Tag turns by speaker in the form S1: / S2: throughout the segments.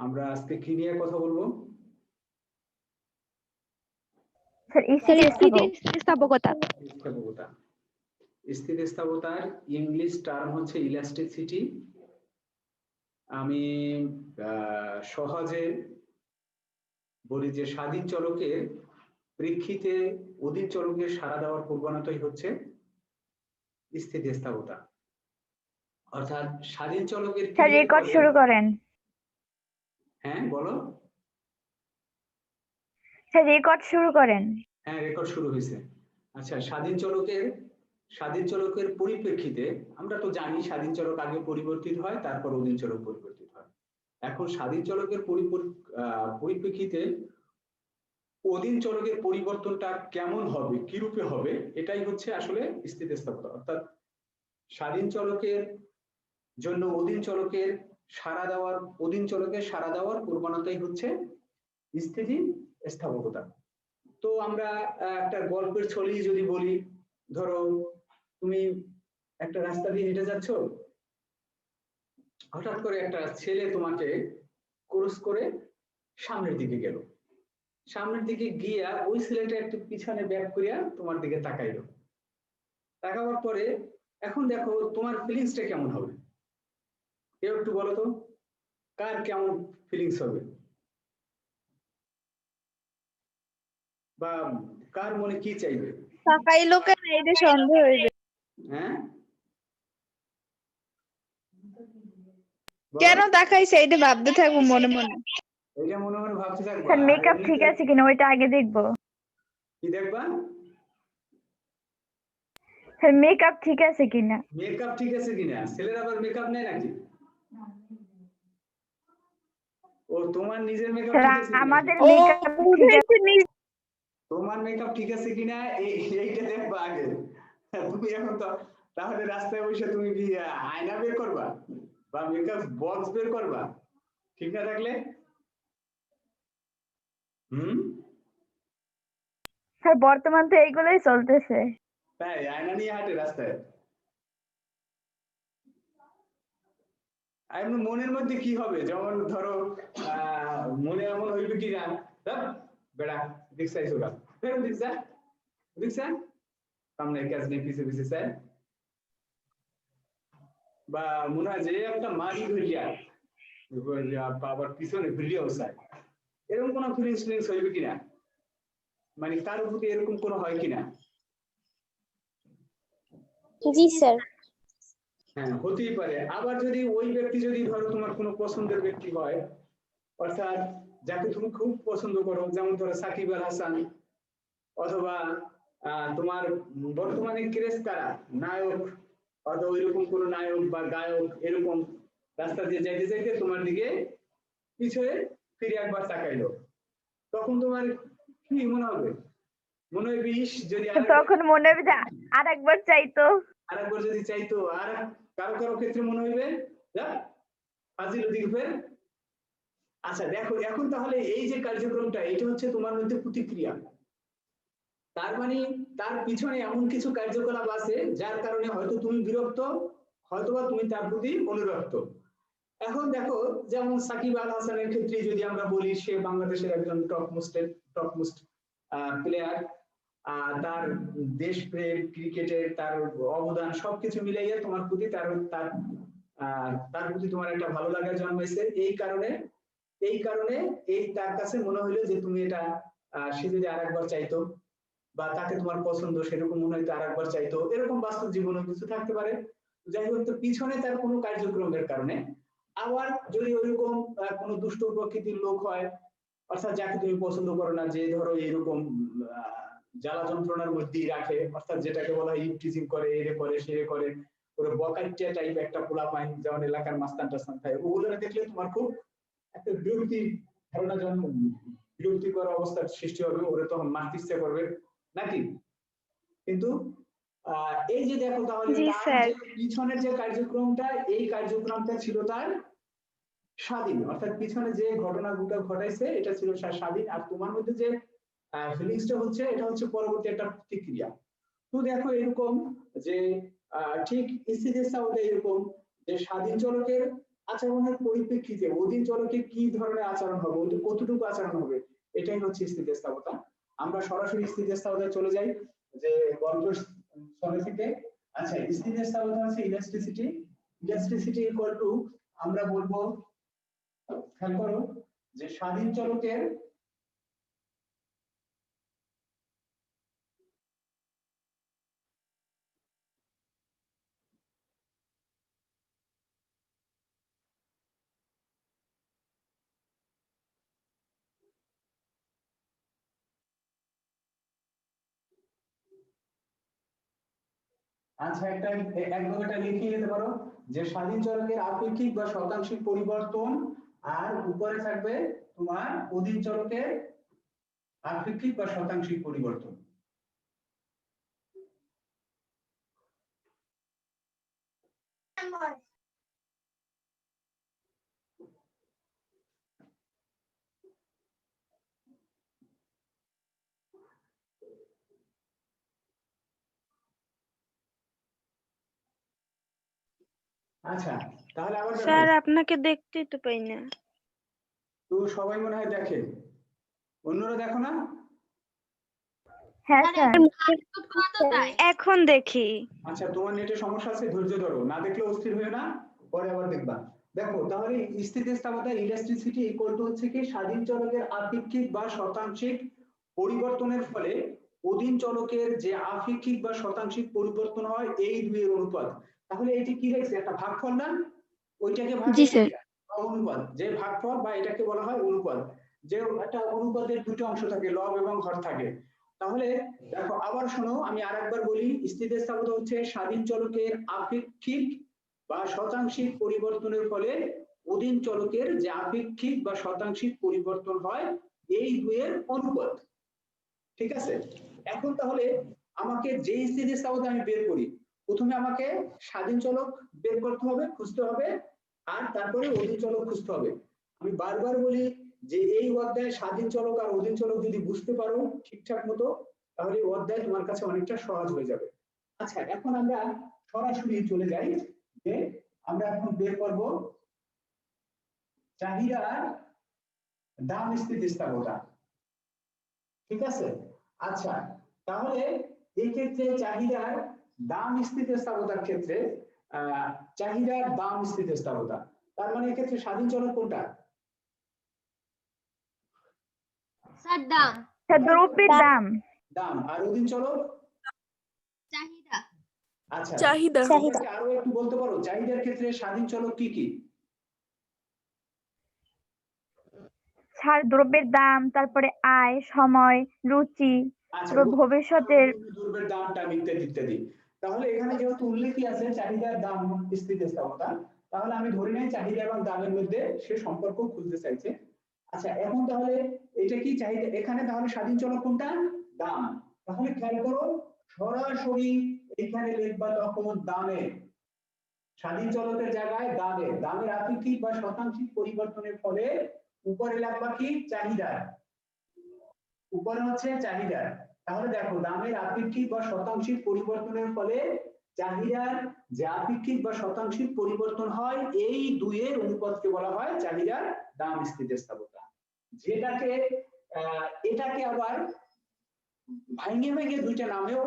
S1: আমরা আজকে কি নিয়ে কথা বলবো?
S2: স্থিতিস্থাপকতা।
S1: স্থিতিস্থাপকতা। স্থিতিস্থাপকতার ইংলিশ টার্ম হচ্ছে ইলাস্টিসিটি। আমি সহজে বলি যে স্বাধীন চলকের প্রেক্ষিতে অধীন চলকের সাড়া দেওয়ার প্রবণতাই হচ্ছে স্থিতিস্থাপকতা। অর্থাৎ স্বাধীন চলকের
S2: রেকর্ড শুরু করেন।
S1: হ্যাঁ বলো।
S2: রেকর্ড শুরু করেন।
S1: হ্যাঁ রেকর্ড শুরু হয়েছে। আচ্ছা, স্বাধীন চলকের পরিপ্রেক্ষিতে আমরা তো জানি স্বাধীন চলক আগে পরিবর্তিত হয়, তারপর অধীন চলক পরিবর্তিত হয়। এখন স্বাধীন চলকের পরিপ্রেক্ষিতে অধীন চলকের পরিবর্তনটা কেমন হবে, কি রূপে হবে, এটাই হচ্ছে আসলে স্থিতিস্থাপকতা। অর্থাৎ স্বাধীন চলকের জন্য অধীন চলকের সাড়া দেওয়ার প্রবণতাই হচ্ছে স্থিতিস্থাপকতা। তো আমরা একটা গল্পের ছলে যদি বলি, ধরো তুমি একটা রাস্তা দিয়ে হেঁটে যাচ্ছ, হঠাৎ করে একটা ছেলে তোমাকে ক্রস করে সামনের দিকে গেল। সামনের দিকে গিয়া ওই ছেলেটা একটু পিছনে ব্যাক করিয়া তোমার দিকে তাকাইলো। তাকাবার পরে এখন দেখো তোমার ফিলিংসটা কেমন হবে, কেউ একটু বলো তো, কার কেমন ফিলিংস হবে বা কার মনে কি চাইবে?
S2: তাকাইলো কেন, এটা সন্দেহ হইবে।
S1: হ্যাঁ
S2: কেন তাকাইছে এটা ভাবতে থাকবো মনে মনে।
S1: এটা মনে মনে ভাবতে থাকবা।
S2: স্যার মেকআপ ঠিক আছে কিনা ওইটা আগে দেখবো।
S1: কি দেখবা?
S2: স্যার মেকআপ ঠিক আছে কিনা।
S1: মেকআপ ঠিক আছে কিনা? ছেলের আবার মেকআপ নেয় নাকি? ও তোমার নিজের মেকআপ ঠিক আছে কিনা?
S2: আমাদের মেকআপ ঠিক আছে।
S1: তোমার মেকআপ ঠিক আছে কিনা এইটা দেখবা আগে। তুমি এখন তো তাহলে রাস্তায় বসে তুমি কি আয়না বের করবা বা মেকআপ বক্স বের করবা? ঠিক না থাকলে
S2: স্যার বর্তমান তো এইগুলোই চলতেছে।
S1: তাই আয়না নিয়ে হাঁটে রাস্তায়। এমন মনের মধ্যে কি হবে, যেমন ধরো মনে এমন হইবে কি না, বেড়া দেখছাই সোগা ফের দেখছা সামনে কাজ নেই, পিছে পিছে স্যার, বা মনে হয় যে একটা মারি ধরিয়া আবার পিছনে ঘুরিয়াও চায়, এরকম কোনো ফিলিংস হইবে কিনা, মানে কার প্রতি এরকম কোনো হয় কিনা?
S3: জি স্যার।
S1: হ্যাঁ হতেই পারে। আবার যদি ওই ব্যক্তি যদি ধরো তোমার কোনো পছন্দের ব্যক্তি হয়, অর্থাৎ যাকে তুমি খুব পছন্দ করো, যেমন ধরো সাকিব আল হাসান, অথবা তোমার বর্তমানে ক্রেজ কারা নায়ক, অথবা ওইরকম কোনো নায়ক বা গায়ক এরকম রাস্তা দিয়ে যাইতে যাইতে তোমার দিকে পিছনে ফিরে একবার তাকাইলো, তখন তোমার কি মনে হবে? মনে হবে ইস যদি
S2: তখন মনে হবে যে আরেকবার চাইতো,
S1: আরেকবার যদি চাইতো। আর কারো কারো ক্ষেত্রে মনে হইবে ফাজিল দিকে ফের। আচ্ছা দেখো এখন তাহলে এই যে কার্যক্রমটা, এটা হচ্ছে তোমার মধ্যে প্রতিক্রিয়া। তার মানে তার পিছনে এমন কিছু কার্যকলাপ আছে যার কারণে হয়তো তুমি বিরক্ত, হয়তোবা তুমি তার প্রতি অনুরক্ত। এখন দেখো যেমন সাকিব আল হাসানের ক্ষেত্রে যদি আমরা বলি, সে বাংলাদেশের একজন টপমোস্ট প্লেয়ার। তার দেশপ্রেম, ক্রিকেটের তার অবদান সবকিছু মিলাইয়া তোমার প্রতি তার প্রতি তোমার একটা ভালো লাগা জন্মাইছে। এই কারণে এই তার কাছে মনে হইলো যে তুমি এটা সে যদি আরেকবার চাইতো, বা তাকে তোমার পছন্দ সেরকম মনে হইতো আরেকবার চাইতো, এরকম বাস্তব জীবনেও কিছু থাকতে পারে। যাই হোক, তো পিছনে তার কোনো কার্যক্রমের কারণে। আবার যদি ওইরকম কোনো দুষ্ট প্রকৃতির লোক হয়, অর্থাৎ যাকে তুমি পছন্দ করো না, যে ধরো এরকম জ্বালা যন্ত্রণার মধ্যেই রাখে, অর্থাৎ যেটাকে বলা হয় ইভটিজিং করে, এরে করে সেরে করে, ওরা বকাইটিয়া টাইপ একটা পোলা পাইন, যেমন এলাকার মাস্তান টাস্তান থাকে, ওগুলো দেখলে তোমার খুব একটা বিরক্তিকর অবস্থার সৃষ্টি হবে, ওরা তখন মারতে ইচ্ছা করবে নাকি? কিন্তু এই যে দেখো তাহলে পিছনের যে কার্যক্রমটা, এই কার্যক্রমটা ছিল তার স্বাধীন, অর্থাৎ পিছনে যে ঘটনাগুলো ঘটাইছে এটা ছিল স্বাধীন, আর তোমার মধ্যে যে ফিলিংসটা হচ্ছে এটা হচ্ছে পরবর্তী একটা প্রতিক্রিয়া। তো দেখো এরকম যে ঠিক স্থিতিস্থাপকতা এরকম যে স্বাধীন চলকের আচরণের পরিপ্রেক্ষিতে অধীন চলকে কি ধরনের আচরণ হবে, কতটুকু আচরণ হবে, এটাই হচ্ছে স্থিতিস্থাপকতা। আমরা সরাসরি স্থিতিস্থাপকতায় চলে যাই যে গল্প স্তরে থেকে। আচ্ছা, স্থিতিস্থাপকতা হচ্ছে ইলাস্টিসিটি। ইলাস্টিসিটি ইকুয়াল টু আমরা বলবো, খেয়াল করো যে স্বাধীন চলকের আচ্ছা একদম এটা লিখিয়ে দিতে পারো যে স্বাধীন চলকের আপেক্ষিক বা শতাংশিক পরিবর্তন, আর উপরে থাকবে তোমার অধীন চলকের আপেক্ষিক বা শতাংশিক পরিবর্তন। আচ্ছা, তাহলে আবার দেখো।
S3: স্যার আপনাকে দেখতেই তো পাই না।
S1: তো সবাই মনে হয় দেখে, অন্যরা দেখো না?
S2: হ্যাঁ স্যার।
S3: এখন দেখি।
S1: আচ্ছা, তোমার নেটে সমস্যা আছে, ধৈর্য ধরো, না দেখলে অস্থির হয়ে না, পরে আবার দেখবা। দেখো তাহলে স্থিতিস্থাপকতা ইলাস্টিসিটি ইকুয়াল টু হচ্ছে কি স্বাধীন চলকের আপেক্ষিক বা শতাংশিক পরিবর্তনের ফলে অধীন চলকের যে আপেক্ষিক বা শতাংশিক পরিবর্তন হয় এই দুইয়ের অনুপাত। তাহলে এটি কি দেখছে, একটা ভাগফল না, ওইটাকে ভাগ
S3: জি স্যার।
S1: অনুপাত, যে ভাগফল বা এটাকে বলা হয় অনুপাত। যে একটা অনুপাতের দুটো অংশ থাকে, লব এবং হর থাকে। তাহলে দেখো আবার শোনো, আমি আরেকবার বলি, স্থিতিস্থাপকতা হচ্ছে স্বাধীন চলকের আপেক্ষিক বা শতাংশিক পরিবর্তনের ফলে অধীন চলকের যে আপেক্ষিক বা শতাংশিক পরিবর্তন হয় এই দুইয়ের অনুপাত। ঠিক আছে, এখন তাহলে আমাকে যে স্থিতিস্থাপকতা আমি বের করি, প্রথমে আমাকে স্বাধীন চলক বের করতে হবে, খুঁজতে হবে, আর তারপরে অধীন চলক খুঁজতে হবে। আমি বারবার বলি যে এই অধ্যায়ে স্বাধীন চলক আর অধীন চলক যদি বুঝতে পারো ঠিকঠাক মতো, তাহলে এই অধ্যায় তোমার কাছে অনেকটা সহজ হয়ে যাবে। আচ্ছা, এখন আমরা সরাসরি চলে যাই যে আমরা এখন বের করব চাহিদার দাম স্থিতিস্থাপকতা। ঠিক আছে, আচ্ছা তাহলে এই ক্ষেত্রে চাহিদার দাম স্থিতিস্থাপকতার ক্ষেত্রে চাহিদার দাম স্থিতিস্থাপকতা, তার মানে এক্ষেত্রে স্বাধীন চলক কোনটা?
S4: স্যার দাম।
S2: স্যার দ্রব্যের দাম।
S1: দাম। আর অধীন চলক?
S4: চাহিদা।
S1: আচ্ছা,
S3: চাহিদা।
S1: এটাকে আরো একটু বলতে পারো, চাহিদার ক্ষেত্রে স্বাধীন চলক কি কি?
S2: স্যার দ্রব্যের দাম, তারপরে আয়, সময়, রুচি,
S1: আচ্ছা,
S2: তারপর ভবিষ্যতের।
S1: দ্রব্যের দাম টাম ইত্যাদি ইত্যাদি। তাহলে এখানে যেহেতু উল্লেখই আছে চাহিদার দাম স্থিতিস্থাপকতা, তাহলে আমি ধরে নেই চাহিদা এবং দামের মধ্যে সে সম্পর্ক খুঁজতে চাইছে। আচ্ছা, এখন তাহলে এটা কি চাহিদা, এখানে তাহলে স্বাধীন চলক কোনটা? দাম। তাহলে খেয়াল করো, সরাসরি এখানে লিখবা তখন দামের, স্বাধীন চলকের জায়গায় দামের, দামের আপেক্ষিক বা শতাংশিক পরিবর্তনের ফলে উপরে লিখবা কি? চাহিদার। উপরে হচ্ছে চাহিদার। তাহলে দেখো, দামের আপেক্ষিক বা শতাংশিক পরিবর্তনের ফলে চাহিদার যে আপেক্ষিক বা শতাংশিক পরিবর্তন হয় এই দুইয়ের অনুপাতকে বলা হয় চাহিদার দাম স্থিতিস্থাপকতা। যেটাকে এটাকে আবার ভাঙে ভেঙে দুইটা নামেও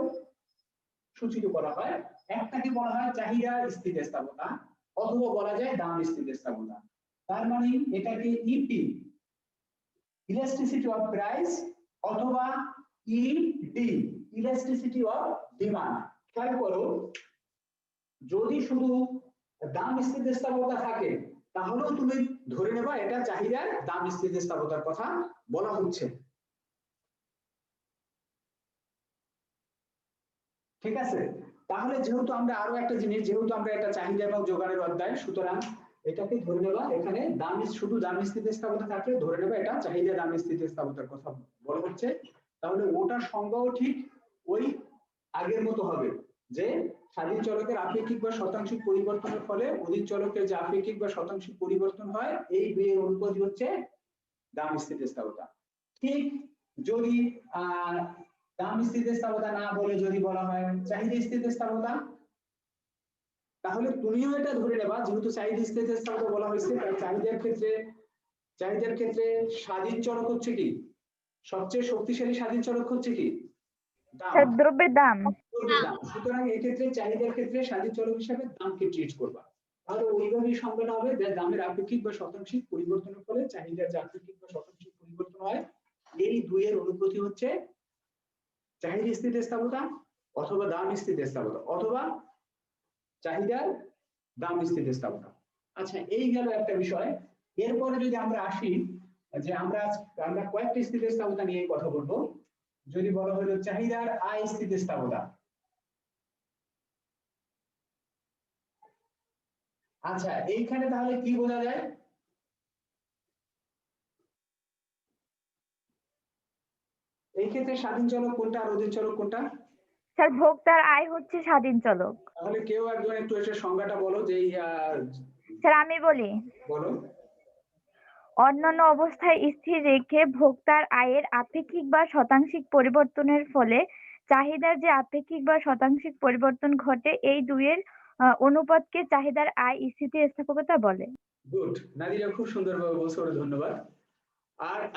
S1: সূচিত করা হয়। একটাকে বলা হয় চাহিদা স্থিতিস্থাপকতা, অথবা বলা যায় দাম স্থিতিস্থাপকতা। তার মানে এটাকে ইপি, ইলাস্টিসিটি অফ প্রাইস, অথবা ইডি, ইলাস্টিসিটি অফ ডিমান্ড। খেয়াল করো, যদি শুধু দাম স্থিতিস্থাপকতা থাকে তাহলেও তুমি ধরে নেবা এটা চাহিদার দাম স্থিতিস্থাপকতার কথা বলা হচ্ছে। ঠিক আছে, তাহলে যেহেতু আমরা আরো একটা জিনিস, যেহেতু আমরা একটা চাহিদা এবং যোগানের অধ্যায়, সুতরাং এটাকে ধরে নেবা এখানে দাম, শুধু দাম স্থিতিস্থাপকতা থাকলে ধরে নেবা এটা চাহিদা দাম স্থিতিস্থাপকতার কথা বলা হচ্ছে। তাহলে ওটার সংজ্ঞাও ঠিক ওই আগের মতো হবে, যে স্বাধীন চলকের আপেক্ষিক বা শতাংশিক পরিবর্তনের ফলে অধীন চলকের যে আপেক্ষিক বা শতাংশিক পরিবর্তন হয় এই দুইয়ের অনুপাতই হচ্ছে দাম স্থিতিস্থাপকতা। ঠিক যদি দাম স্থিতিস্থাপকতা না বলে যদি বলা হয় চাহিদা স্থিতিস্থাপকতা, তাহলে তুমিও এটা ধরে নেবা, যেহেতু চাহিদা স্থিতিস্থাপকতা বলা হয়েছে, তাই চাহিদার ক্ষেত্রে স্বাধীন চলক হচ্ছে কি, সবচেয়ে শক্তিশালী স্বাধীন চলক হচ্ছে কি, দাম।
S2: স্যার দ্রব্যের দাম।
S1: দ্রব্যের দাম। সুতরাং এক্ষেত্রে চাহিদার ক্ষেত্রে স্বাধীন চলক হিসাবে দামকে ট্রিট করবা। তাহলে ওইভাবেই সংজ্ঞাটা হবে যে দামের আপেক্ষিক বা শতাংশিক পরিবর্তনের ফলে চাহিদার যে আপেক্ষিক বা শতাংশিক পরিবর্তন হয়, এই দুইয়ের অনুপাতই হচ্ছে চাহিদা স্থিতিস্থাপকতা অথবা দাম স্থিতিস্থাপকতা অথবা চাহিদার দাম স্থিতিস্থাপকতা। আচ্ছা, এই গেল একটা বিষয়। এরপরে যদি আমরা আসি যে আমরা কয়েকটি স্থিতিস্থাপকতা নিয়ে কথা বলবো। যদি বলা হলো চাহিদার আয় স্থিতিস্থাপকতা। আচ্ছা, এইখানে তাহলে কি বোঝা যায়? এই ক্ষেত্রে স্বাধীন চলক কোনটা আর অধীন চলক কোনটা?
S2: স্যার ভোক্তার আয় হচ্ছে স্বাধীন চলক।
S1: তাহলে কেউ একজন একটু এসে সংজ্ঞাটা বলো যে
S2: স্যার আমি বলি,
S1: বলো।
S2: অন্যান্য অবস্থায় স্থির রেখে ভোক্তার আয়ের আপেক্ষিক বা শতাংশিক পরিবর্তনের ফলে চাহিদার যে আপেক্ষিক বা শতাংশিক পরিবর্তন ঘটে, এই দুইয়ের অনুপাতকে চাহিদার আয় স্থিতিস্থাপকতা বলে।
S1: গুড, নাদিরা খুব সুন্দরভাবে বলছো, ধন্যবাদ।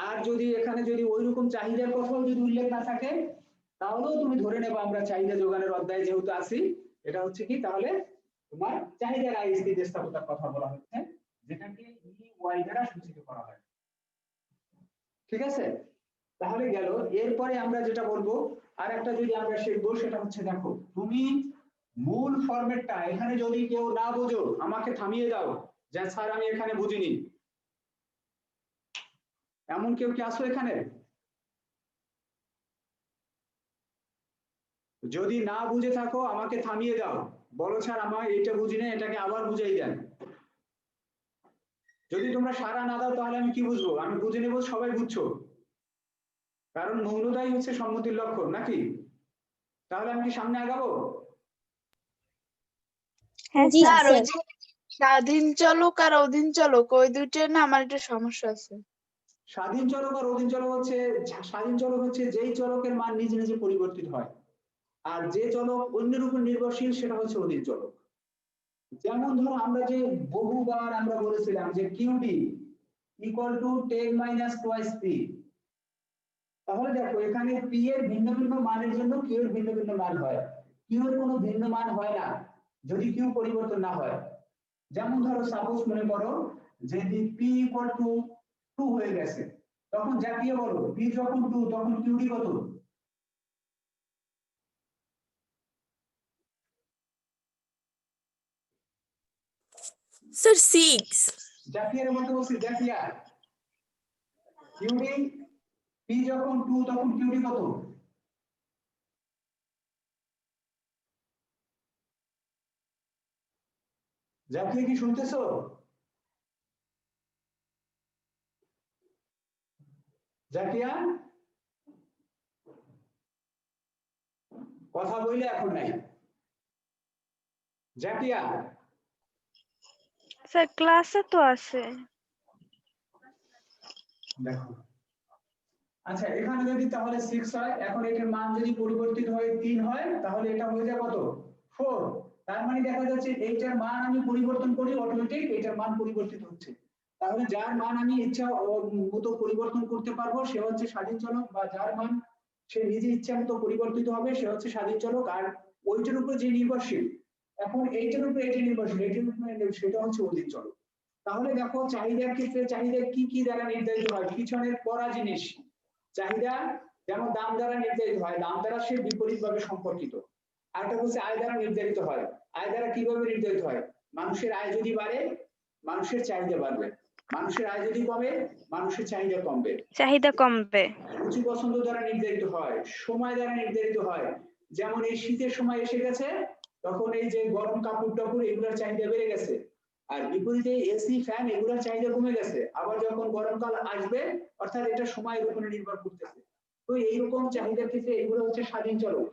S1: আর যদি এখানে যদি ওইরকম চাহিদার কথাও যদি উল্লেখ না থাকে, তাহলেও তুমি ধরে নেবা আমরা চাহিদা যোগানের অধ্যায়ে যেহেতু আছি, এটা হচ্ছে কি তাহলে তোমার চাহিদার আয় স্থিতিস্থাপকতার কথা বলা হচ্ছে, যেটাকে EY দ্বারা সূচিত করা হয়। ঠিক আছে, তাহলে গেল। এরপরে আমরা যেটা বলবো আর একটা যদি আমরা শিখবো, সেটা হচ্ছে দেখো, তুমি মূল ফরম্যাটটা এখানে যদি কেউ না বোঝো আমাকে থামিয়ে দাও যে স্যার আমি এখানে বুঝিনি। এমন কেউ কি আসো এখানে? যদি না বুঝে থাকো আমাকে থামিয়ে দাও, বলো স্যার আমার এটা বুঝি না, এটাকে আবার বুঝাই দেন। যদি তোমরা সাড়া না দাও তাহলে আমি কি বুঝবো? আমি বুঝে নেবো সবাই বুঝছো, কারণ মৌনতাই হচ্ছে সম্মতির লক্ষণ, নাকি? তাহলে আমি কি সামনে আগাবো?
S2: হ্যাঁ
S5: জি
S2: স্যার।
S5: স্যার, ওই যে স্বাধীন চলক আর অধীন চলক ওই দুইটার না আমার একটা সমস্যা আছে।
S1: স্বাধীন চলক আর অধীন চলক হচ্ছে, স্বাধীন চলক হচ্ছে যেই চলকের মান নিজে নিজে পরিবর্তিত হয়, আর যে চলক অন্যের উপর নির্ভরশীল সেটা হচ্ছে অধীন চলক। যেমন ধরো আমরা যে বহুবার আমরা বলেছিলাম যে QD equal to 10 minus twice P। তাহলে দেখো এখানে P এর ভিন্ন ভিন্ন মানের জন্য Q এর ভিন্ন ভিন্ন মান হয়, Q এর কোনো ভিন্ন মান হয় না যদি Q পরিবর্তন না হয়। যেমন ধরো সাপোজ মনে করো যদি P ইকুয়াল টু 2 হয়ে গেছে, তখন জাতীয় বলো P যখন 2 তখন QD কত?
S6: স্যার 6।
S1: জাতীয়ের মতো বলছি, জাতীয় QD P যখন 2 তখন QD কত? জাতীয় কি শুনতেছো? জাকিয়া কথা বললে এখন নাই। জাকিয়া
S3: স্যার ক্লাসে তো আছে।
S1: দেখো, আচ্ছা এখানে যদি তাহলে 6 হয়, এখন এটার মান যদি পরিবর্তিত হয়ে 3 হয়, তাহলে এটা হয়ে যায় কত? 4। তার মানে দেখা যাচ্ছে এইটার মান আমি পরিবর্তন করি, অটোমেটিক এটার মান পরিবর্তিত হচ্ছে। তাহলে যার মান আমি ইচ্ছা মতো পরিবর্তন করতে পারবো সে হচ্ছে স্বাধীন চলক, বা যার মান সে নিজে ইচ্ছা মতো পরিবর্তিত হবে সে হচ্ছে স্বাধীন চলক। আর ওইটার উপর যে নির্ভরশীল, এখন এইটার উপর এটা নির্ভরশীল, এইটার উপর সেটা হচ্ছে অধীন চলক। তাহলে দেখো চাহিদার ক্ষেত্রে চাহিদা কি কি দ্বারা নির্ধারিত হয়? পিছনের পড়া জিনিস। চাহিদা যেমন দাম দ্বারা নির্ধারিত হয়, দাম দ্বারা সে বিপরীতভাবে সম্পর্কিত। আরেকটা হচ্ছে আয় দ্বারা নির্ধারিত হয়। আয় দ্বারা কিভাবে নির্ধারিত হয়? মানুষের আয় যদি বাড়ে মানুষের চাহিদা বাড়বে, মানুষের আয় যদি কমে মানুষের চাহিদা কমবে।
S3: চাহিদা কমবে।
S1: রুচি পছন্দ দ্বারা নির্ধারিত হয়, সময় দ্বারা নির্ধারিত হয়। যেমন এই শীতের সময় এসে গেছে, তখন এই যে গরম কাপড় টাপড় এগুলোর চাহিদা বেড়ে গেছে, আর বিপরীতে এসি ফ্যান এগুলোর চাহিদা কমে গেছে। আবার যখন গরমকাল আসবে, অর্থাৎ এটা সময়ের উপরে নির্ভর করতেছে। তো এইরকম চাহিদার ক্ষেত্রে এগুলো হচ্ছে স্বাধীন চলক।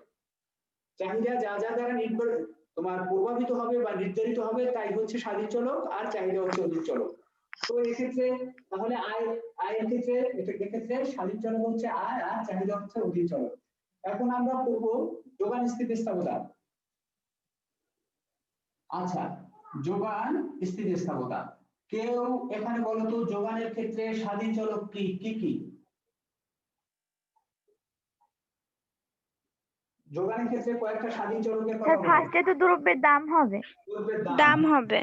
S1: চাহিদা যা যা দ্বারা নির্ভর তোমার প্রভাবিত হবে বা নির্ধারিত হবে তাই হচ্ছে স্বাধীন চলক, আর চাহিদা হচ্ছে অধীন চলক। তো এক্ষেত্রে তাহলে আয়ের ক্ষেত্রে এক্ষেত্রে স্বাধীন চলক হচ্ছে আয়, আর চাহিদা হচ্ছে অধীন চলক। এখন আমরা পড়বো যোগান স্থিতিস্থাপকতা। আচ্ছা, যোগান স্থিতিস্থাপকতা। কেউ এখানে বলো তো যোগানের ক্ষেত্রে স্বাধীন চলক কি কি? যোগানের ক্ষেত্রে কয়েকটা স্বাধীন চলকের কথা
S2: স্যার
S1: বলো।
S2: ফার্স্টে তো দ্রব্যের দাম হবে।
S1: দ্রব্যের
S3: দাম হবে।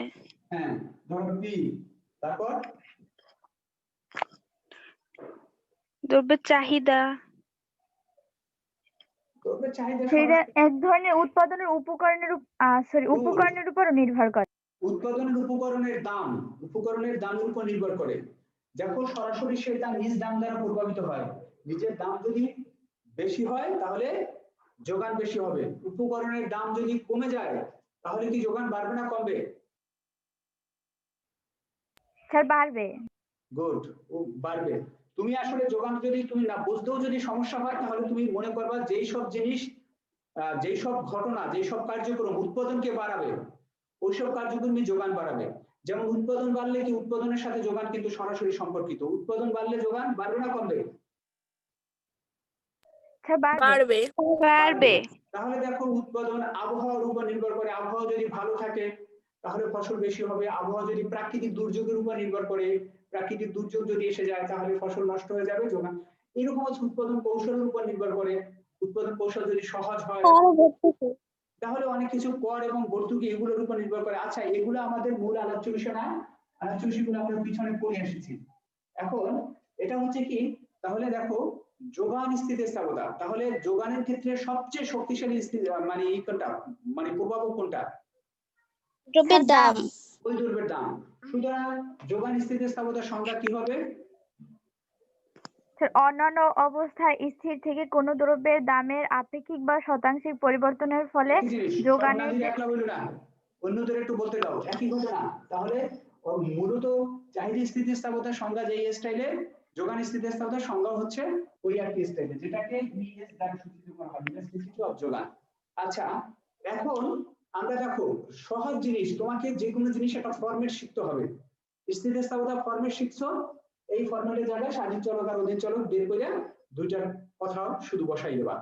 S1: হ্যাঁ, ধরো পি, তারপর
S3: দ্রব্যের চাহিদা।
S1: দ্রব্যের চাহিদা
S2: সেটা এক ধরনের উৎপাদনের উপকরণের উপকরণের উপরও নির্ভর করে।
S1: উৎপাদনের উপকরণের দামের উপর নির্ভর করে। যখন সরাসরি সেটা নিজ দাম দ্বারা প্রভাবিত হয়, নিজের দাম যদি বেশি হয় তাহলে যোগান বেশি হবে। উপকরণের দাম যদি কমে যায় তাহলে কি যোগান বাড়বে না কমবে?
S2: স্যার বাড়বে।
S1: গুড, বাড়বে। তুমি আসলে যোগান যদি তুমি না বুঝতেও যদি সমস্যা হয় তাহলে তুমি মনে করবা যেই সব জিনিস যেই সব ঘটনা যেই সব কার্যক্রম উৎপাদনকে বাড়াবে ওইসব কার্যক্রমে যোগান বাড়াবে। যেমন উৎপাদন বাড়লে কি উৎপাদনের সাথে যোগান কিন্তু সরাসরি সম্পর্কিত। উৎপাদন বাড়লে যোগান বাড়বে না কমবে?
S2: স্যার
S5: বাড়বে।
S3: বাড়বে।
S1: তাহলে দেখো উৎপাদন আবহাওয়ার উপর নির্ভর করে। আবহাওয়া যদি ভালো থাকে তাহলে ফসল বেশি হবে। আবহাওয়া যদি প্রাকৃতিক দুর্যোগের উপর নির্ভর করে, প্রাকৃতিক দুর্যোগ যদি এসে যায় তাহলে ফসল নষ্ট হয়ে যাবে, যোগান। এরকম হচ্ছে উৎপাদন কৌশলের উপর নির্ভর করে। উৎপাদন কৌশল যদি সহজ হয় তাহলে অনেক কিছু কর এবং ভর্তুকি এগুলোর উপর নির্ভর করে। আচ্ছা, এগুলো আমাদের মূল আলোচ্য বিষয় না, আলোচ্য বিষয়গুলো আমরা পিছনে পড়ে এসেছি। এখন এটা হচ্ছে কি, তাহলে দেখো যোগান স্থিতিস্থাপকতা। তাহলে যোগানের ক্ষেত্রে সবচেয়ে শক্তিশালী মানে কোনটা, মানে প্রভাবক কোনটা?
S4: দ্রব্যের দাম।
S1: ওই দ্রব্যের দাম। সুতরাং যোগান স্থিতিস্থাপকতার সংজ্ঞা কি হবে?
S2: স্যার অন্যান্য অবস্থায় স্থির থেকে কোনো দ্রব্যের দামের আপেক্ষিক বা শতাংশিক পরিবর্তনের ফলে যোগানের যে
S1: একলা বললো না, অন্যদের একটু বলতে দাও, একই ঘটনা। তাহলে মূলত চাহিদা স্থিতিস্থাপকতার সংজ্ঞা যেই স্টাইলে, যোগান স্থিতিস্থাপকতার সংজ্ঞা হচ্ছে ওই একই স্টাইলে, যেটাকে ইএস দ্বারা সূচিত করা হয়, ইলেকট্রিসিটি অফ যোগান। আচ্ছা, এখন আমরা দেখো সহজ জিনিস, তোমাকে যে কোনো জিনিস একটা ফরম্যাট শিখতে হবে। স্থিতিস্থাপকতা ফরম্যাট শিখছো, এই ফরম্যাটের জায়গায় স্বাধীন চলক আর অধীন চলক বের করে দুইটার কথা শুধু বসাই দেবা।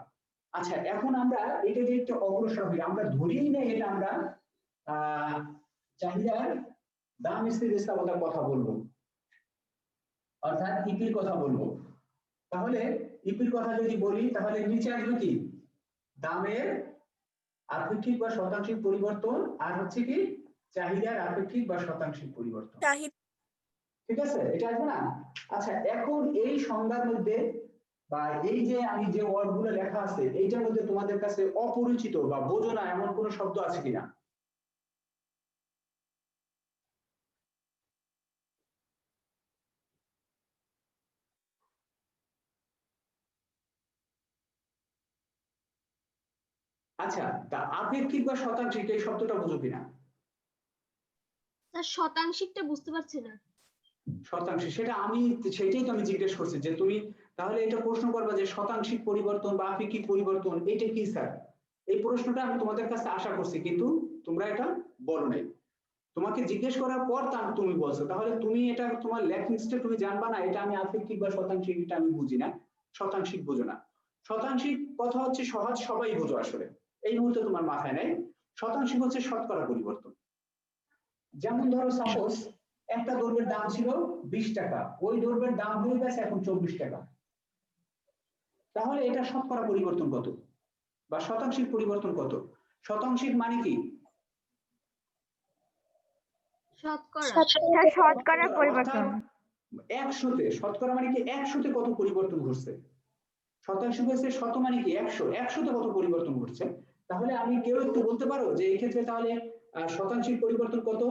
S1: আচ্ছা, এখন আমরা এটা যে একটা অগ্রসর হই, আমরা ধরেই নেই এটা আমরা চাহিদার দাম স্থিতিস্থাপকতার কথা বলবো, অর্থাৎ ইপির কথা বলবো। তাহলে ইপির কথা যদি বলি তাহলে নিচে আসবে কি, দামের আপেক্ষিক বা শতাংশিক পরিবর্তন, আর হচ্ছে কি চাহিদার আপেক্ষিক বা শতাংশিক পরিবর্তন। ঠিক আছে, এটা আসবে না? আচ্ছা, এখন এই সংজ্ঞার মধ্যে বা এই যে আমি যে ওয়ার্ড গুলো লেখা আছে এইটার মধ্যে তোমাদের কাছে অপরিচিত বা বোঝো না এমন কোন শব্দ আছে কিনা? আচ্ছা, তা আপেক্ষিক বা শতাংশিক এই শব্দটা বুঝো কিনা?
S4: স্যার শতাংশিকটা বুঝতে পারছি না।
S1: শতাংশ, সেটাই তো আমি জিজ্ঞেস করছি যে তুমি তাহলে এটা প্রশ্ন করবা যে শতাংশিক পরিবর্তন বা আপেক্ষিক পরিবর্তন এটা কি স্যার? এই প্রশ্নটা আমি তোমাদের কাছে আশা করছি, কিন্তু তোমরা এটা বলো নাই। তোমাকে জিজ্ঞেস করার পর তুমি বলছো, তাহলে তুমি এটা তোমার ল্যাকিংসটা তুমি জানবা না, এটা আমি আপেক্ষিক বা শতাংশিক এটা আমি বুঝি না, শতাংশিক বোঝো না। শতাংশিক কথা হচ্ছে সহজ, সবাই বোঝো আসলে, এই মুহূর্তে তোমার মাথায় নেই। শতাংশিক হচ্ছে শতকরা পরিবর্তন। যেমন ধরো সাপোজ একটা দ্রব্যের দাম ছিল 20 টাকা, ওই দ্রব্যের দাম হয়ে গেছে এখন 24 টাকা, তাহলে এটা শতকরা পরিবর্তন কত বা শতাংশিক পরিবর্তন কত? শতাংশিক মানে কি?
S2: শতকরা পরিবর্তন।
S1: 100-তে শতকরা মানে কি 100-তে কত পরিবর্তন ঘটছে? শতাংশ হচ্ছে শত মানে কি 100, 100-তে কত পরিবর্তন ঘটছে? তাহলে আমি কেউ একটু বলতে পারো যে এই ক্ষেত্রে তাহলে শতাংশিক পরিবর্তন কত?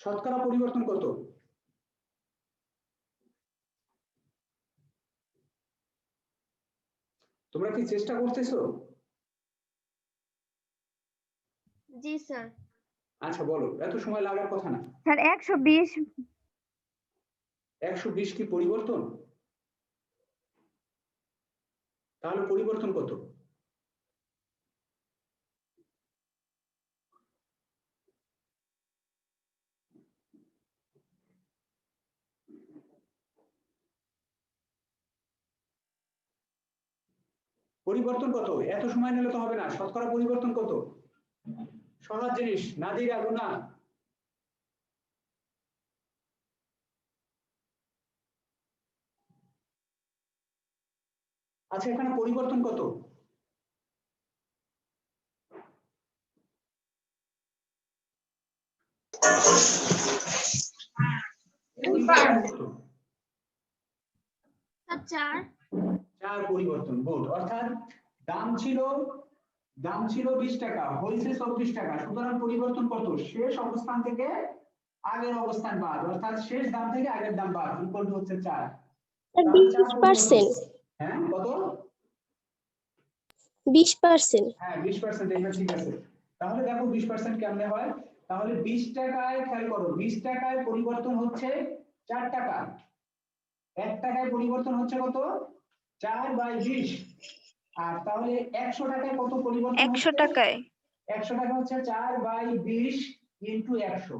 S1: শতকরা পরিবর্তন কত? তোমরা কি চেষ্টা করতেছো?
S4: জি স্যার।
S1: আচ্ছা বলো, এত সময় লাগার কথা না।
S2: স্যার 120।
S1: 120 কি পরিবর্তন? তাহলে পরিবর্তন কত? পরিবর্তন কত? এত সময় নিলে তো হবে না, শতকরা পরিবর্তন কত? সহজ জিনিস, নাদিরা গুনা। আচ্ছা, এখানে পরিবর্তন কত? পরিবর্তন কত?
S4: স্যার 4।
S1: 4 পরিবর্তন, গুড। অর্থাৎ দাম ছিল 20 টাকা, হয়েছে 24 টাকা, সুতরাং পরিবর্তন কত? শেষ অবস্থান থেকে আগের অবস্থান বাদ, অর্থাৎ শেষ দাম থেকে আগের দাম বাদ, ইকুয়াল টু হচ্ছে 4।
S6: 20%।
S1: হ্যাঁ, কত?
S6: 20%।
S1: হ্যাঁ, 20%, এটা ঠিক আছে। তাহলে দেখো 20% কেমনে হয়। তাহলে 20 টাকায়, খেয়াল করো, 20 টাকায় পরিবর্তন হচ্ছে 4 টাকা, 1 টাকায় পরিবর্তন হচ্ছে কত? 4/20। আর তাহলে 100 টাকায় কত পরিবর্তন
S3: 100
S1: হচ্ছে?
S3: টাকায়
S1: 100 টাকা হচ্ছে 4/20 ইন্টু 100,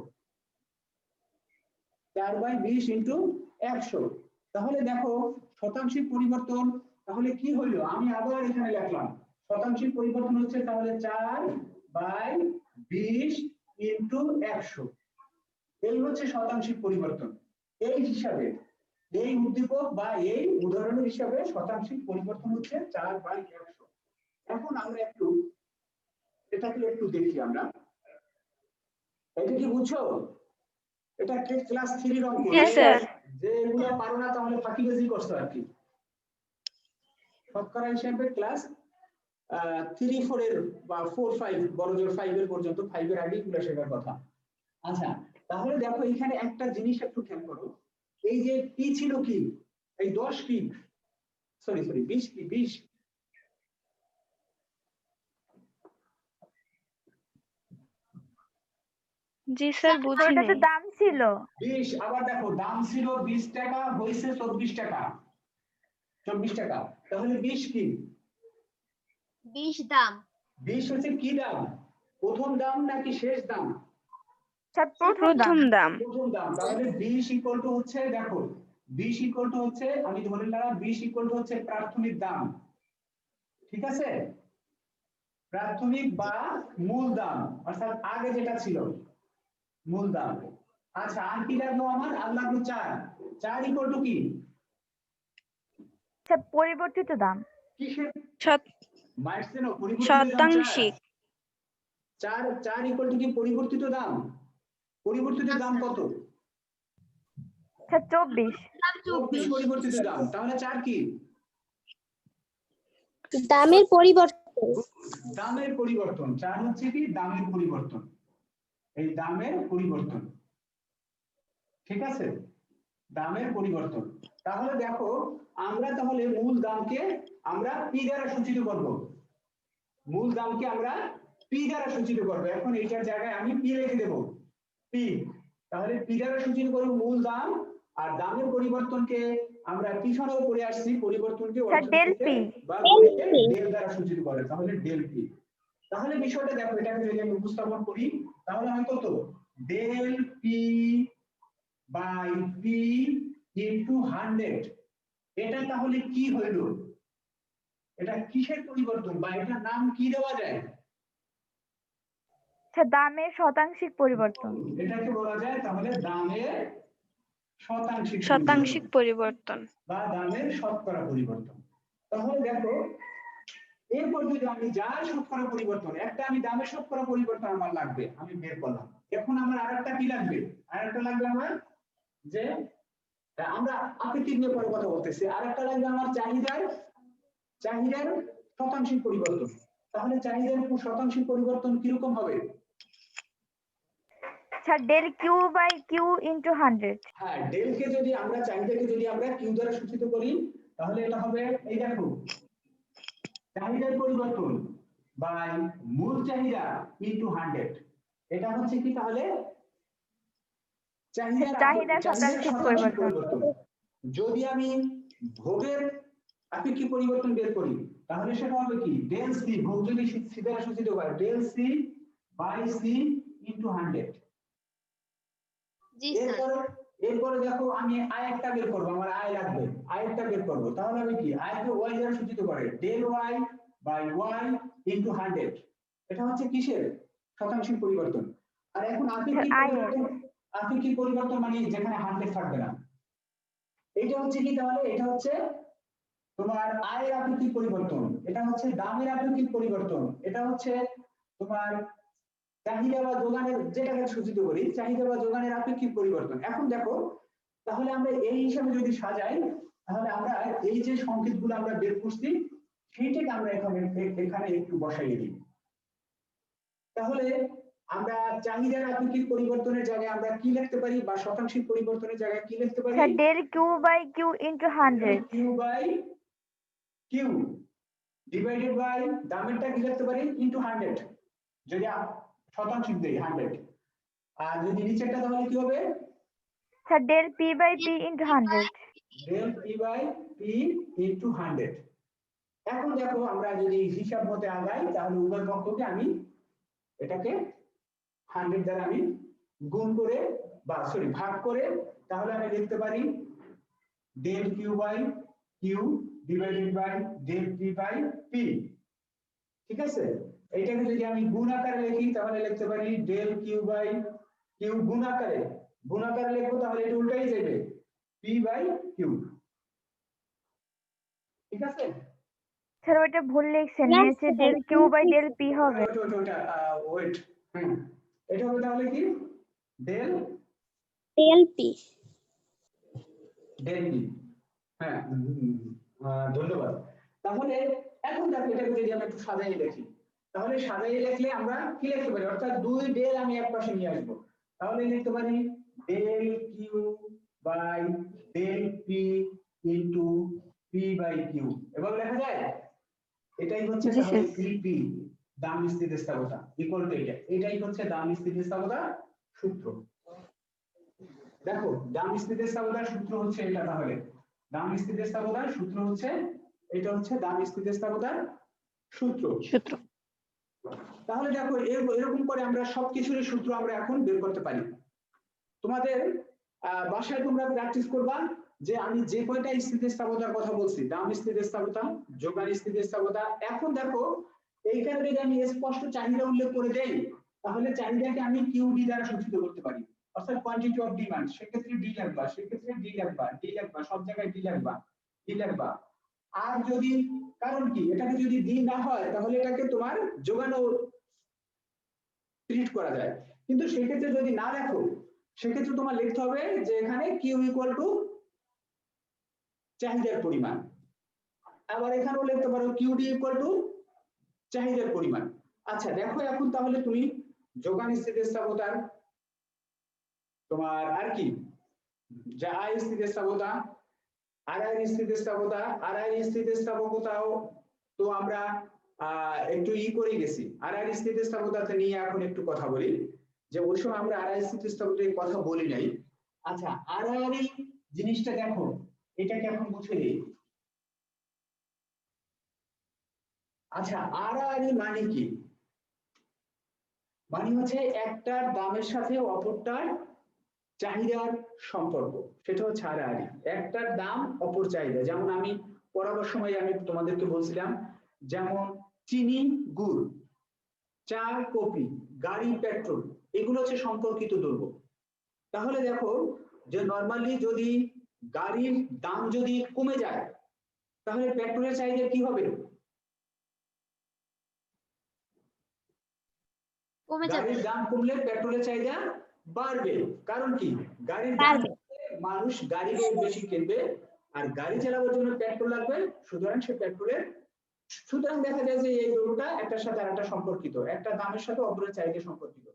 S1: 4/20 ইন্টু 100। তাহলে দেখো শতাংশিক পরিবর্তন তাহলে কি হইলো, আমি আবার এখানে লিখলাম শতাংশিক পরিবর্তন হচ্ছে তাহলে 4/20 ইন্টু 100, এই হচ্ছে শতাংশিক পরিবর্তন। এই হিসাবে, এই উদ্দীপক বা এই উদাহরণের হিসাবে শতাংশিক পরিবর্তন হচ্ছে 4/100। এখন আমরা এটাকে একটু দেখি আমরা। এটা কি বুঝছো? এটা ক্লাস 3 এর অঙ্ক।
S3: Yes, sir.
S1: যে এগুলো পারো না তাহলে ফাঁকিবাজি করছো আর কি। শতকরা হিসাবে ক্লাস 3, 4 এর বা 4, 5, বড় জোর 5 এর পর্যন্ত, 5 এর আগে এগুলো শেখার কথা। আচ্ছা, তাহলে দেখো এখানে একটা জিনিস একটু খেয়াল করো, এই যে পি ছিল কি, এই 10 পি, সরি 20 পি, 20।
S3: জি স্যার বুঝি
S2: ওটা তো
S3: নাই।
S2: দাম ছিল।
S1: 20, আবার দেখো দাম ছিল 20 টাকা, হয়েছে 24 টাকা, 24 টাকা। তাহলে 20 কি?
S4: 20 দাম।
S1: 20 হচ্ছে কি দাম? প্রথম দাম নাকি শেষ দাম?
S2: স্যার প্রথম দাম।
S3: প্রথম দাম।
S1: প্রথম দাম। তাহলে 20 ইকুয়াল টু হচ্ছে, দেখো 20 ইকুয়াল টু হচ্ছে, আমি ধরে নিলাম 20 ইকুয়াল টু হচ্ছে প্রাথমিক দাম, ঠিক আছে? প্রাথমিক বা মূল দাম, অর্থাৎ আগে যেটা ছিল মূল দাম। আচ্ছা, আর কি লাগলো আমার? আর লাগলো 4। 4 ইকুয়াল টু কি?
S2: স্যার পরিবর্তিত দাম।
S1: কিসের?
S3: শত-
S1: মাইসেনো পরিবর্তিত দাম 4।
S3: শতাংশিক।
S1: 4 ইকুয়াল টু কি পরিবর্তিত দাম? পরিবর্তিত দাম কত?
S2: স্যার 24।
S4: দাম
S1: 24
S4: 24।
S1: পরিবর্তিত দাম। তাহলে 4 কি?
S6: দামের পরিবর্তন।
S1: দামের পরিবর্তন। 4 হচ্ছে কি? দামের পরিবর্তন। এই দামের পরিবর্তন, ঠিক আছে? দামের পরিবর্তন। তাহলে দেখো আমরা তাহলে মূল দামকে আমরা পি দ্বারা সূচিত করব। মূল দামকে আমরা পি দ্বারা সূচিত করব। এখন এইটার জায়গায় আমি পি লিখে দেব, পি। তাহলে পি দ্বারা সূচিত করব মূল দাম, আর দামের পরিবর্তনকে আমরা পিছনেও পড়ে আসছি, পরিবর্তনকে
S2: স্যার ডেল পি।
S1: বা গণিতে ডেল দ্বারা সূচিত করে, তাহলে ডেল পি। তাহলে বিষয়টা দেখো, এটাকে যদি আমি উপস্থাপন করি তাহলে হয় কত? Del P by P into 100। এটা তাহলে কি হইল? এটা কিসের পরিবর্তন বা এটার নাম কি দেওয়া যায়?
S2: স্যার দামের শতাংশিক পরিবর্তন।
S1: এটাকে বলা যায় তাহলে দামের শতাংশিক
S3: শতাংশিক পরিবর্তন।
S1: বা দামের শতকরা পরিবর্তন। তাহলে দেখো এরপর যদি আমি যার শতকরা পরিবর্তন, একটা আমি দামের শতকরা পরিবর্তন আমার লাগবে, আমি বের করলাম। এখন আমার আরেকটা কি লাগবে? আরেকটা লাগবে আমার যে, আমরা আপেক্ষিক নিয়ে পরে কথা বলতেছি, আরেকটা লাগবে আমার চাহিদার শতাংশিক পরিবর্তন। তাহলে চাহিদার শতাংশিক পরিবর্তন কিরকম হবে?
S2: Sir del Q by Q into 100।
S1: হ্যাঁ, ডেল কে যদি আমরা, চাহিদাকে যদি আমরা কিউ দ্বারা সূচিত করি তাহলে এটা হবে, এই দেখো, চাহিদার পরিবর্তন বাই মূল চাহিদা ইনটু 100। এটা হচ্ছে কি তাহলে?
S2: চাহিদার শতাংশিক পরিবর্তন।
S1: যদি আমি ভোগের আপেক্ষিক পরিবর্তন বের করি তাহলে সেটা হবে কি? ডেল সি, ভোগ যদি সি দ্বারা সূচিত হয়, del C by C into 100।
S4: জি স্যার।
S1: এরপরে দেখো আমি আরেকটা বের করবো, আমার আয় লাগবে, আরেকটা বের করবো। তাহলে আমি কি? আয়কে ওয়াই দ্বারা সূচিত করে, del Y by Y into 100। এটা হচ্ছে কিসের শতাংশিক পরিবর্তন। আর এখন আপেক্ষিক
S2: আয়ের।
S1: আপেক্ষিক পরিবর্তন মানে যেখানে 100 থাকবে না। এটা হচ্ছে কি তাহলে এটা হচ্ছে তোমার আয়ের আপেক্ষিক পরিবর্তন, এটা হচ্ছে দামের আপেক্ষিক পরিবর্তন, এটা হচ্ছে তোমার চাহিদা বা যোগানের, যেটাকে সূচিত করি চাহিদা বা যোগানের আপেক্ষিক পরিবর্তন। এখন দেখো তাহলে আমরা এই হিসাবে যদি সাজাই তাহলে আমরা এই যে সংকেতগুলো আমরা বের করছি সেইটাকে আমরা এখানে একটু বসাইয়ে দিই। তাহলে আমরা চাহিদার আপেক্ষিক পরিবর্তনের জায়গায় আমরা কি লিখতে পারি, বা শতাংশিক পরিবর্তনের জায়গায় কি লিখতে পারি?
S2: Sir del Q by Q into 100।
S1: Q by Q divided by দামেরটা কি লিখতে পারি ইনটু 100, যদি শতাংশিক দেই 100। আর যদি নিচেরটা তাহলে কি হবে?
S2: Sir del P by P into 100।
S1: Del P by P into 100। এখন দেখো আমরা যদি হিসাব মতে আগাই তাহলে উভয় পক্ষকে আমি এটাকে 100 দ্বারা আমি গুণ করে বা সরি ভাগ করে তাহলে আমি লিখতে পারি del Q by Q divided by del P by P. ঠিক আছে, এইটাকে যদি আমি গুণ আকারে লিখি তাহলে লিখতে পারি ডেল কিউ বাই কিউ গুণ আকারে লিখবো তাহলে এটা উল্টাই যাবে পি বাই কিউ। ঠিক আছে
S2: স্যার ওইটা ভুল লিখছেন,
S6: Yes,
S2: নিচে
S6: sir.
S2: Del Q by del P হবে।
S1: ওটা ওয়েট, এটা হবে তাহলে কি ডেল
S6: এলপি।
S1: Del P. হ্যাঁ ধন্যবাদ। তাহলে এখন দেখো এটাকে যদি আমরা একটু সাজাই লিখি তাহলে সাজাই লিখলে আমরা কি লিখতে পারি, অর্থাৎ দুই ডেল আমি এক পাশে নিয়ে আসবো তাহলে লিখতে পারি del Q by del P into P by Q. এবার লেখা যায় এটাই হচ্ছে
S3: জি,
S1: তাহলে
S3: স্যার।
S1: পি দাম স্থিতিস্থাপকতা ইকুয়াল টু এটাই হচ্ছে দাম স্থিতিস্থাপকতা সূত্র। দেখো দাম স্থিতিস্থাপকতার সূত্র হচ্ছে এটা, তাহলে দাম স্থিতিস্থাপকতার সূত্র হচ্ছে এটা, হচ্ছে দাম স্থিতিস্থাপকতার সূত্র। তাহলে দেখো এরকম করে আমরা সবকিছুর সূত্র আমরা এখন বের করতে পারি। তোমাদের বাসায় তোমরা প্র্যাকটিস করবা যে আমি যে কয়টা স্থিতিস্থাপকতার কথা বলছি, দাম স্থিতিস্থাপকতা, যোগান স্থিতিস্থাপকতা। এখন দেখো এইখানে যদি আমি স্পষ্ট চাহিদা উল্লেখ করে দেই তাহলে চাহিদাকে আমি কিউডি দ্বারা সূচিত করতে পারি, অর্থাৎ কোয়ান্টিটি অফ ডিমান্ড। সেক্ষেত্রে ডি লাগবা, সেক্ষেত্রে ডি লাগবা, সব জায়গায় ডি লাগবা। আর যদি কারণ কি এটাকে যদি ডি না হয় তাহলে এটাকে তোমার যোগানও ট্রিট করা যায়, কিন্তু সেক্ষেত্রে যদি না দেখো সেক্ষেত্রে তোমার লিখতে হবে যে এখানে কিউ ইকুয়াল টু চাহিদার পরিমাণ। আবার এখানেও লিখতে পারো কিউডি ইকুয়াল টু চাহিদার পরিমাণ। আচ্ছা দেখো এখন তাহলে তুমি যোগান স্থিতিস্থাপকতার তোমার আর কি যা আয় স্থিতিস্থাপকতা, আড়াই স্থিতিস্থাপকতাও তো আমরা একটু করে গেছি। আড়াই স্থিতিস্থাপকতা নিয়ে এখন একটু কথা বলি, যে ওই সময় আমরা আড়াই স্থিতিস্থাপকতার কথা বলি নাই। আচ্ছা আড়াই জিনিসটা দেখো, এটাকে এখন মুছে দিই। আচ্ছা আড়াআড়ি মানে কি? মানে হচ্ছে একটার দামের সাথে অপরটার চাহিদার সম্পর্ক, সেটা হচ্ছে আড়াআড়ি। একটার দাম অপর চাহিদা, যেমন আমি পড়াবার সময় আমি তোমাদেরকে বলছিলাম যেমন চিনি গুড়, চা কফি, গাড়ি পেট্রোল, এগুলো হচ্ছে সম্পর্কিত দ্রব্য। তাহলে দেখো যে নরমালি যদি গাড়ির দাম যদি কমে যায় তাহলে পেট্রোলের চাহিদা কি হবে?
S4: কমে যাবে।
S1: গাড়ির দাম কমলে পেট্রোলের চাহিদা বাড়বে। কারণ কি গাড়ির দাম
S6: বাড়বে।
S1: মানুষ গাড়ি বেশি কিনবে আর গাড়ি চালানোর জন্য পেট্রোল লাগবে, সুতরাং সে পেট্রোলের সুতরাং দেখা যায় যে এই দ্রব্যটা একটার সাথে আরেকটা সম্পর্কিত, একটা দামের সাথে অপরের চাহিদা সম্পর্কিত।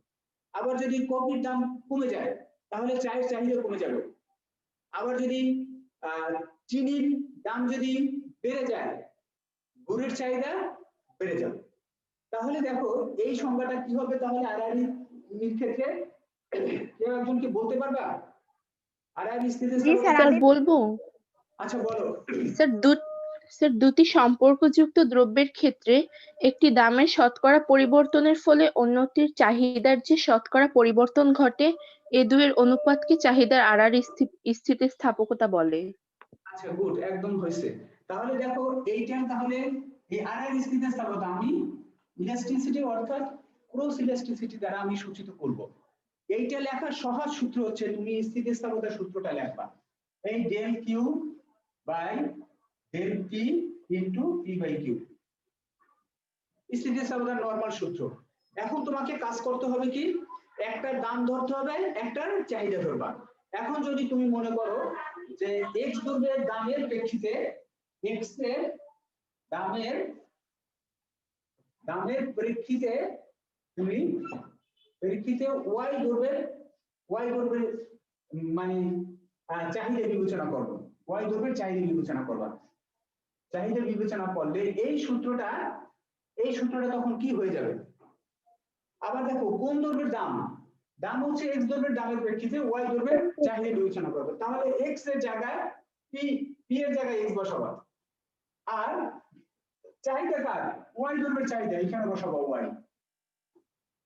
S1: আবার যদি কফির দাম কমে যায় তাহলে চায়ের চাহিদা কমে যাবে। আবার যদি চিনির দাম যদি বেড়ে যায় গুড়ের চাহিদা বেড়ে যাবে। তাহলে দেখো এই সংজ্ঞাটা কি হবে তাহলে আড়াআড়ির ক্ষেত্রে? কেউ একজনকে বলতে পারবা আড়াআড়ি স্থিতিস্থাপকতা?
S5: স্যার বলবো।
S1: আচ্ছা বলো।
S5: স্যার দুটি সম্পর্কযুক্ত দ্রব্যের ক্ষেত্রে একটি দামের শতকরা পরিবর্তনের ফলে অন্যটির চাহিদার যে শতকরা পরিবর্তন ঘটে, এ দুয়ের অনুপাতকে চাহিদার আড়াআড়ি স্থিতিস্থাপকতা বলে।
S1: আচ্ছা গুড, একদম হয়েছে। তাহলে দেখো এইটা তাহলে এই আর এর স্থিতিস্থাপকতা আমি ইলাস্টিসিটি অর্থাৎ ক্রস ইলাস্টিসিটি দ্বারা আমি সূচিত করব। এইটা লেখার সহজ সূত্র হচ্ছে তুমি স্থিতিস্থাপকতার সূত্রটা লেখবা, এই del Q by del P into P by Q, স্থিতিস্থাপকতার নরমাল সূত্র। এখন তোমাকে কাজ করতে হবে কি, একটার দাম ধরতে হবে, একটার চাহিদা ধরবা। এখন যদি তুমি মনে করো যে এক্স দ্রব্যের দামের প্রেক্ষিতে এক্স এর দামের প্রেক্ষিতে তুমি ওয়াই দ্রব্যের মানে চাহিদা বিবেচনা করবো, ওয়াই দ্রব্যের চাহিদা বিবেচনা করবা। চাহিদা বিবেচনা করলে এই সূত্রটা তখন কি হয়ে যাবে, আবার দেখো কোন দ্রব্যের দাম হচ্ছে এক্স দ্রব্যের দামের প্রেক্ষিতে ওয়াই দ্রব্যের চাহিদা বিবেচনা করবে, তাহলে এক্স এর জায়গায় পি এর জায়গায় এক্স বসাবা, আর চাহিদা কার, ওয়াই দ্রব্যের চাহিদা এখানে বসাবো ওয়াই।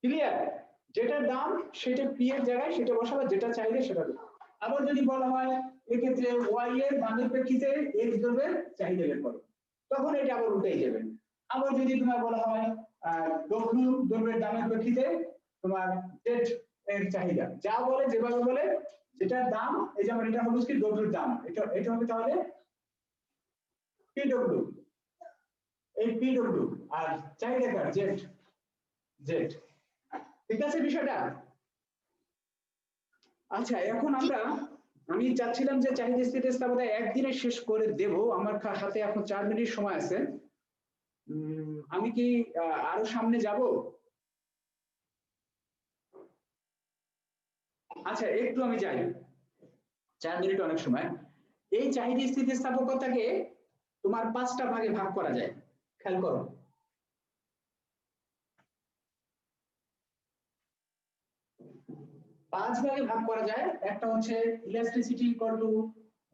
S1: ক্লিয়ার? যেটা দাম সেটা পি এর জায়গায় সেটা বসাবা, যেটা চাহিদা সেটা। আবার যদি বলা হয় এক্ষেত্রে ওয়াই এর দামের প্রেক্ষিতে এক্স দ্রব্যের চাহিদা বের করো, তখন এটা আবার উল্টাই যাবে। আবার যদি তোমার বলা হয় ডব্লিউ দ্রব্যের দামের প্রেক্ষিতে তোমার জেড এর চাহিদা, যা বলে যেভাবে বলে, যেটার দাম, এই যেমন এটা হলো কি ডব্লিউর দাম, এটা হবে তাহলে পিডব্লিউ, এই পিডব্লিউ, আর চাহিদা কার জেড। ঠিক আছে বিষয়টা? আচ্ছা, এখন আমি চাচ্ছিলাম যে চাহিদা স্থিতিস্থাপকতা একদিনে শেষ করে দেব, আমার হাতে এখন 4 মিনিট সময় আছে। আমি কি আরো সামনে যাব? আচ্ছা, একটু আমি যাই, 4 মিনিট অনেক সময়। এই চাহিদা স্থিতিস্থাপকতাকে তোমার 5টা ভাগে ভাগ করা যায়, খেয়াল করো। পাঁচ ভাগে ভাগ করা যায়। একটা হচ্ছে ইলাস্টিসিটি ইকুয়াল টু,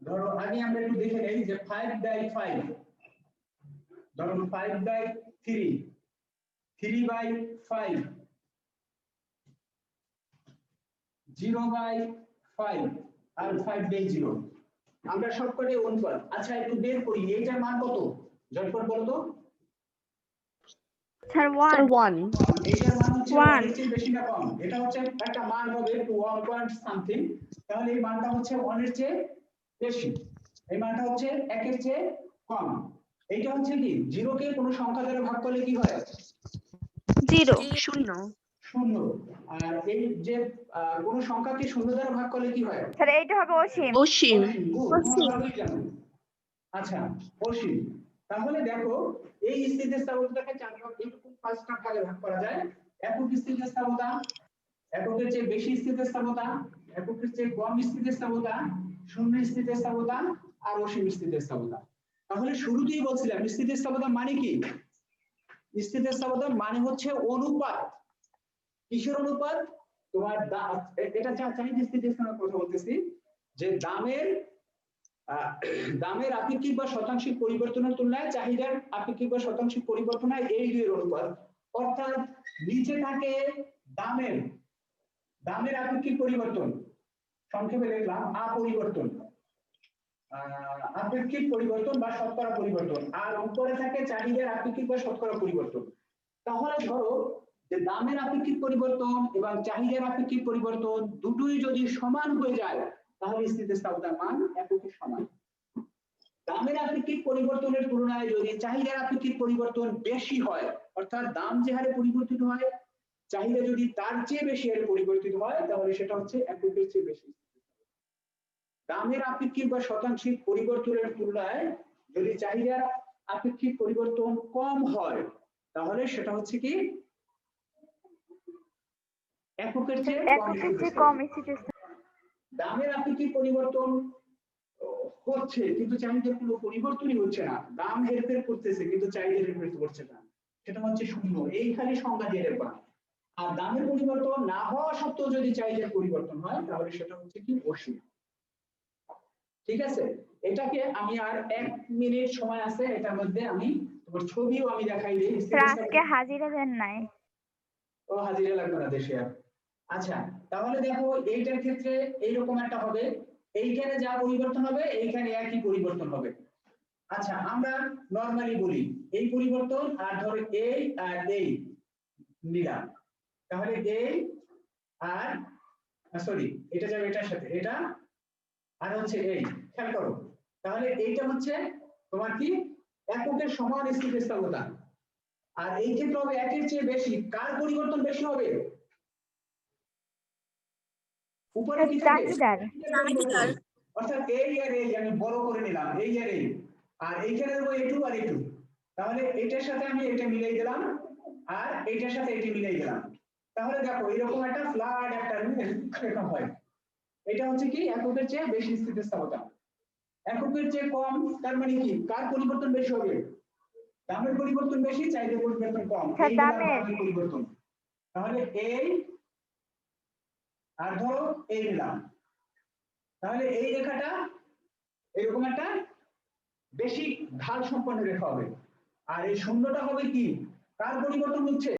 S1: ধরো আগে আমরা একটু দেখে নেই যে 5/5, ধরো 5/3, 3/5, 0/5 আর 5/0, আমরা সবকটাই অনুপাত। আচ্ছা, একটু বের করি এইটার মান কত, ঝটপট বলো তো।
S2: স্যার 1।
S1: এইটার মান হচ্ছে
S3: 1
S1: 1 এর চেয়ে বেশি না কম, এটা হচ্ছে একটা মান হবে 1 পয়েন্ট সামথিং, তাহলে এই মানটা হচ্ছে 1 এর চেয়ে বেশি, এই মানটা হচ্ছে 1 এর চেয়ে কম। এইটা হচ্ছে কি, 0 কে কোনো সংখ্যা দ্বারা ভাগ করলে কি হয়,
S3: 0
S1: শূন্য। আর এই যে কোনো সংখ্যাকে 0 দ্বারা ভাগ করলে কি হয়,
S2: স্যার এইটা হবে অসীম।
S5: অসীম।
S1: আচ্ছা, অসীম। তাহলে দেখো এই স্থিতিস্থাপকতাকে এরকম 5টা ভাগে ভাগ করা যায়। একক স্থিতিস্থাপকতা, এককের চেয়ে বেশি স্থিতিস্থাপকতা, এককের চেয়ে কম স্থিতিস্থাপকতা, শূন্য স্থিতিস্থাপকতা আর অসীম স্থিতিস্থাপকতা। তাহলে শুরুতেই বলছিলাম স্থিতিস্থাপকতা মানে কি, স্থিতিস্থাপকতা মানে হচ্ছে অনুপাত। কিসের অনুপাত, তোমার এটা চাহিদা স্থিতিস্থাপকতার কথা বলতেছি, যে দামের আপেক্ষিক বা শতাংশিক পরিবর্তনের তুলনায় চাহিদার আপেক্ষিক বা শতাংশিক পরিবর্তন হয় এই দুইয়ের অনুপাত। অর্থাৎ নিচে থাকে দামের আপেক্ষিক পরিবর্তন, সংক্ষেপে লিখলাম আপরিবর্তন, আপেক্ষিক পরিবর্তন বা শতকরা পরিবর্তন, আর উপরে থাকে চাহিদার আপেক্ষিক বা শতকরা পরিবর্তন। তাহলে ধরো যে দামের আপেক্ষিক পরিবর্তন এবং চাহিদার আপেক্ষিক পরিবর্তন দুটোই যদি সমান হয়ে যায়, তাহলে স্থিতিস্থাপকতার মান এককের সমান। দামের আপেক্ষিক পরিবর্তনের তুলনায় যদি চাহিদার আপেক্ষিক পরিবর্তন বেশি হয়, অর্থাৎ দাম যে হারে পরিবর্তিত হয় চাহিদা যদি তার চেয়ে বেশি হারে পরিবর্তিত হয়, তাহলে সেটা হচ্ছে এককের চেয়ে বেশি। দামের আপেক্ষিক বা শতাংশিক পরিবর্তনের তুলনায় যদি চাহিদার আপেক্ষিক পরিবর্তন কম হয়, তাহলে সেটা হচ্ছে কি এককের চেয়ে কম স্থিতিস্থাপকতা। দামের আপেক্ষিক পরিবর্তন হচ্ছে কিন্তু চাহিদার কোনো পরিবর্তনই হচ্ছে না, দাম হেরফের করতেছে কিন্তু চাহিদা হেরফের করছে না, সেটা হচ্ছে শূন্য। এই খালি সংজ্ঞা দিয়ে রাখবা। আর দামের পরিবর্তন না হওয়া সত্ত্বেও যদি চাহিদার পরিবর্তন হয়, তাহলে সেটা হচ্ছে কি অসীম। ঠিক আছে, এটাকে আমি আর 1 মিনিট সময় আছে, এটার মধ্যে আমি তোমার ছবিও আমি দেখাই দিই।
S2: আজকে হাজিরা দেন নাই?
S1: ও হাজিরা লাগবে না দেশে আর। আচ্ছা, তাহলে দেখো এইটার ক্ষেত্রে এইরকম একটা হবে, এইখানে যা পরিবর্তন হবে এইখানে একই পরিবর্তন হবে। আচ্ছা আমরা নরমালি বলি এই পরিবর্তন আর ধরো এই আর এই নিলাম, তাহলে এই আর সরি এটা যাবে এটার সাথে, এটা আর হচ্ছে এই, খেয়াল করো তাহলে এইটা হচ্ছে তোমার কি এককের সমান স্থিতিস্থাপকতা, আর এই ক্ষেত্রে হবে একের চেয়ে বেশি, কার পরিবর্তন বেশি হবে? উপরে কি থাকে?
S2: চাহিদার।
S1: অর্থাৎ এই আর এই আমি বড় করে নিলাম, এই আর এই, আর এইখানে দেবো A2 আর A2, তাহলে এটার সাথে আমি এটা মিলাই দিলাম আর এইটার সাথে এটা মিলাই দিলাম, তাহলে দেখো এরকম একটা ফ্ল্যাট একটা রেখা হয়। এটা হচ্ছে কি এককের চেয়ে বেশি স্থিতিস্থাপকতা, এককের চেয়ে কম তার মানে কি কার পরিবর্তন বেশি হবে? দামের পরিবর্তন বেশি, চাহিদার পরিবর্তন কম, এই হলো দামের পরিবর্তন। তাহলে এই আর ধরো এই নিলাম, তাহলে এই রেখাটা এরকম একটা বেশি ঢাল সম্পন্ন রেখা হবে, আর এই শূন্যটা হবে কি কার পরিবর্তন হচ্ছে?